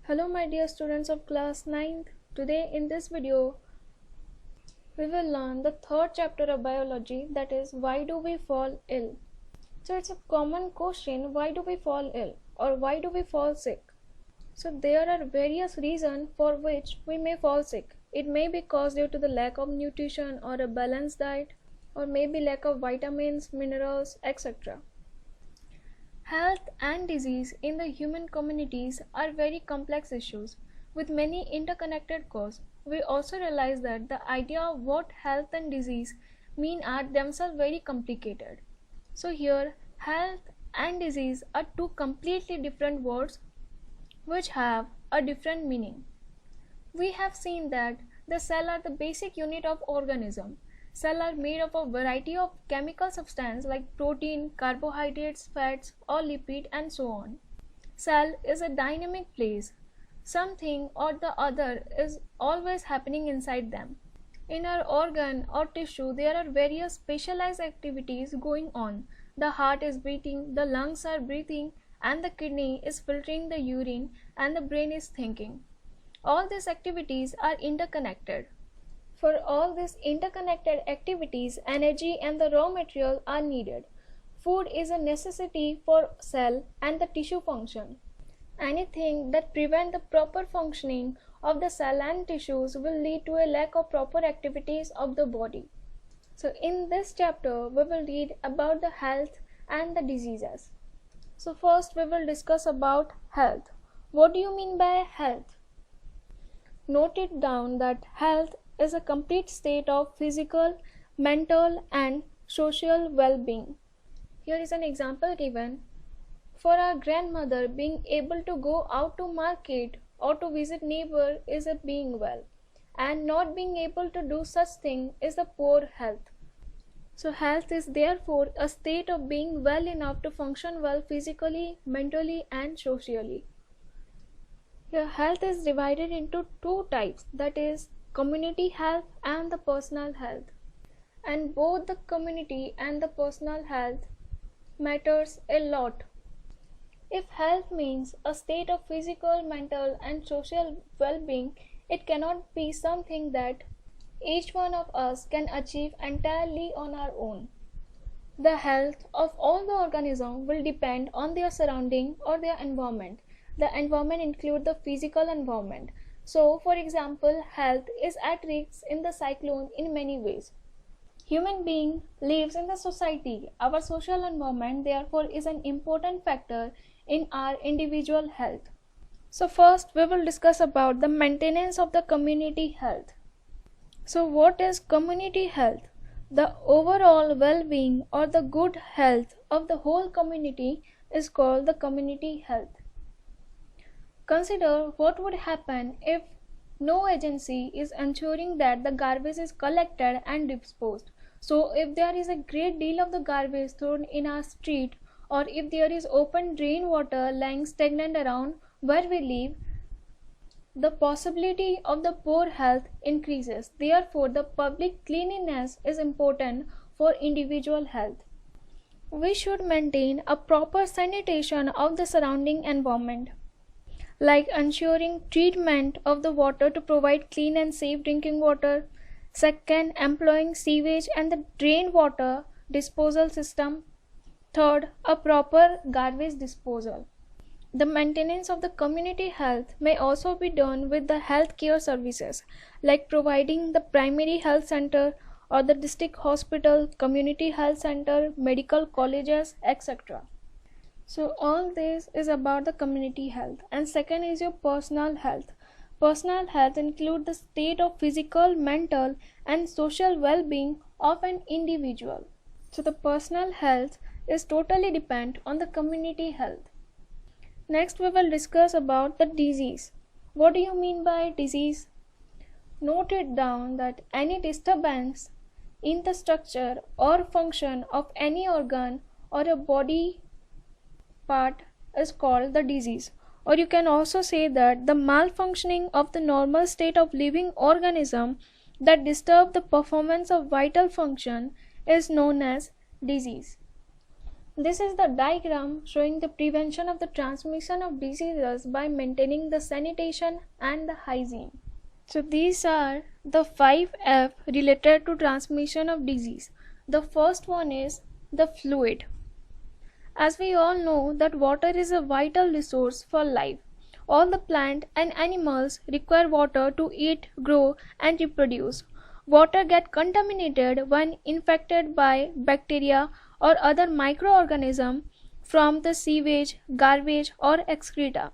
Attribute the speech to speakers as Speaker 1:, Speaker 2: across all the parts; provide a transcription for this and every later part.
Speaker 1: Hello my dear students of class 9th. Today in this video we will learn the third chapter of biology, that is why do we fall ill. So it's a common question, why do we fall ill or why do we fall sick? So there are various reasons for which we may fall sick. It may be caused due to the lack of nutrition or a balanced diet, or maybe lack of vitamins, minerals, etc. Health and disease in the human communities are very complex issues with many interconnected causes. We also realize that the idea of what health and disease mean are themselves very complicated. So here, health and disease are two completely different words which have a different meaning. We have seen that the cell are the basic unit of organism. Cells are made up of a variety of chemical substances like protein, carbohydrates, fats, or lipid, and so on. Cell is a dynamic place. Something or the other is always happening inside them. In our organ or tissue, there are various specialized activities going on. The heart is breathing, the lungs are breathing, and the kidney is filtering the urine, and the brain is thinking. All these activities are interconnected. For all these interconnected activities, energy and the raw material are needed. Food is a necessity for cell and the tissue function. Anything that prevents the proper functioning of the cell and tissues will lead to a lack of proper activities of the body. So in this chapter, we will read about the health and the diseases. So first we will discuss about health. What do you mean by health? Note it down that health is a complete state of physical, mental, and social well-being. Here is an example given. For our grandmother, being able to go out to market or to visit neighbor is a being well, and not being able to do such thing is a poor health. So health is therefore a state of being well enough to function well physically, mentally, and socially. Here health is divided into two types, that is community health and the personal health, and both the community and the personal health matters a lot. If health means a state of physical, mental, and social well-being, it cannot be something that each one of us can achieve entirely on our own. The health of all the organism will depend on their surrounding or their environment. The environment includes the physical environment. So, for example, health is at risk in the cyclone in many ways. Human being lives in the society. Our social environment, therefore, is an important factor in our individual health. So, first we will discuss about the maintenance of the community health. So, what is community health? The overall well-being or the good health of the whole community is called the community health. Consider what would happen if no agency is ensuring that the garbage is collected and disposed. So if there is a great deal of the garbage thrown in our street, or if there is open drain water lying stagnant around where we live, the possibility of the poor health increases. Therefore, the public cleanliness is important for individual health. We should maintain a proper sanitation of the surrounding environment, like ensuring treatment of the water to provide clean and safe drinking water. Second, employing sewage and the drain water disposal system. Third, a proper garbage disposal. The maintenance of the community health may also be done with the health care services, like providing the primary health center or the district hospital, community health center, medical colleges, etc. So all this is about the community health. And second is your personal health. Personal health includes the state of physical, mental, and social well-being of an individual. So the personal health is totally dependent on the community health. Next we will discuss about the disease. What do you mean by disease? Note it down that any disturbance in the structure or function of any organ or a body part is called the disease. Or you can also say that the malfunctioning of the normal state of living organism that disturb the performance of vital function is known as disease. This is the diagram showing the prevention of the transmission of diseases by maintaining the sanitation and the hygiene. So these are the 5F related to transmission of disease. The first one is the fluid. As we all know that water is a vital resource for life. All the plant and animals require water to eat, grow and reproduce. Water gets contaminated when infected by bacteria or other microorganisms from the sewage, garbage or excreta.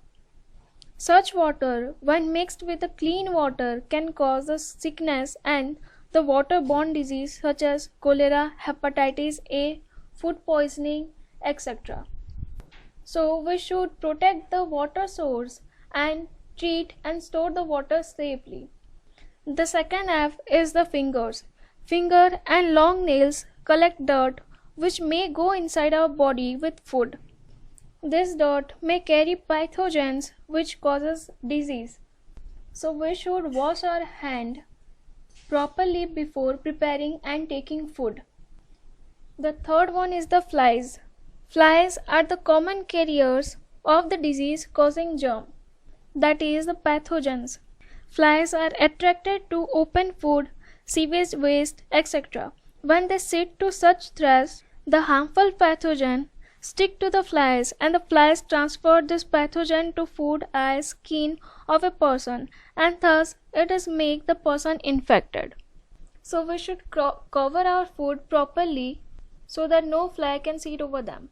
Speaker 1: Such water, when mixed with the clean water, can cause the sickness and the waterborne disease such as cholera, hepatitis A, food poisoning, etc. So we should protect the water source and treat and store the water safely. The second F is the fingers. Finger and long nails collect dirt which may go inside our body with food. This dirt may carry pathogens which causes disease. So we should wash our hand properly before preparing and taking food. The third one is the flies. Flies are the common carriers of the disease causing germ, that is the pathogens. Flies are attracted to open food, sewage waste, etc. When they sit to such threads, the harmful pathogen stick to the flies and the flies transfer this pathogen to food, eyes, skin of a person and thus it is make the person infected. So we should cover our food properly so that no fly can sit over them.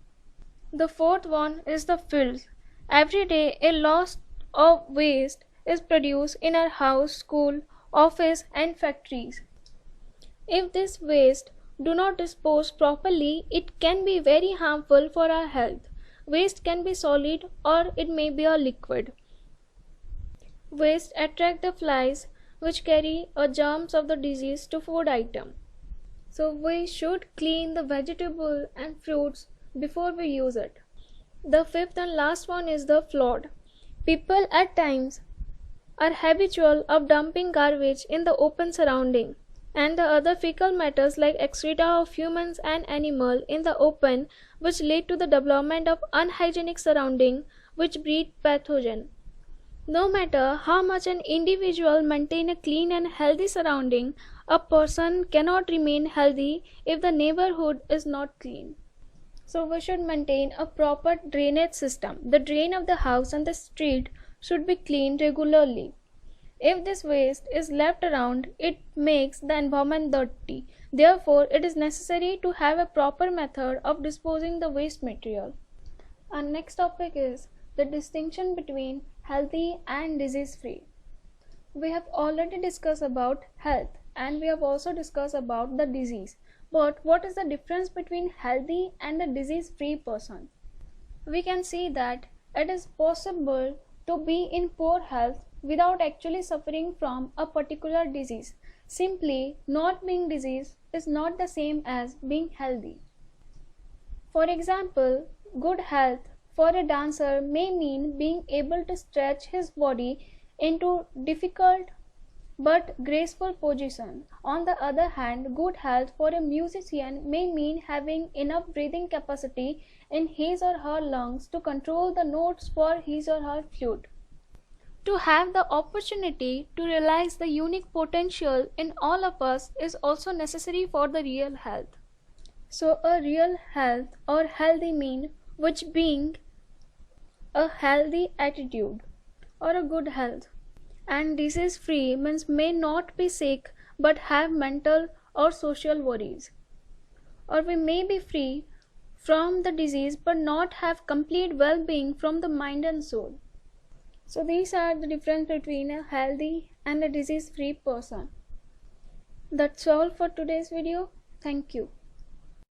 Speaker 1: The fourth one is the filth. Every day a lot of waste is produced in our house, school, office and factories. If this waste do not dispose properly, it can be very harmful for our health. Waste can be solid or it may be a liquid. Waste attract the flies which carry germs of the disease to food item. So we should clean the vegetable and fruits before we use it. The fifth and last one is the flood. People at times are habitual of dumping garbage in the open surrounding and the other fecal matters like excreta of humans and animal in the open, which lead to the development of unhygienic surrounding which breed pathogen. No matter how much an individual maintain a clean and healthy surrounding, a person cannot remain healthy if the neighborhood is not clean. So we should maintain a proper drainage system. The drain of the house and the street should be cleaned regularly. If this waste is left around, it makes the environment dirty. Therefore, it is necessary to have a proper method of disposing the waste material. Our next topic is the distinction between healthy and disease-free. We have already discussed about health and we have also discussed about the disease. But what is the difference between healthy and a disease-free person? We can see that it is possible to be in poor health without actually suffering from a particular disease. Simply not being diseased is not the same as being healthy. For example, good health for a dancer may mean being able to stretch his body into difficult but graceful position. On the other hand, good health for a musician may mean having enough breathing capacity in his or her lungs to control the notes for his or her flute. To have the opportunity to realize the unique potential in all of us is also necessary for the real health. So a real health or healthy mean which being a healthy attitude or a good health. And disease free means may not be sick but have mental or social worries. Or we may be free from the disease but not have complete well-being from the mind and soul. So these are the difference between a healthy and a disease-free person. That's all for today's video. Thank you.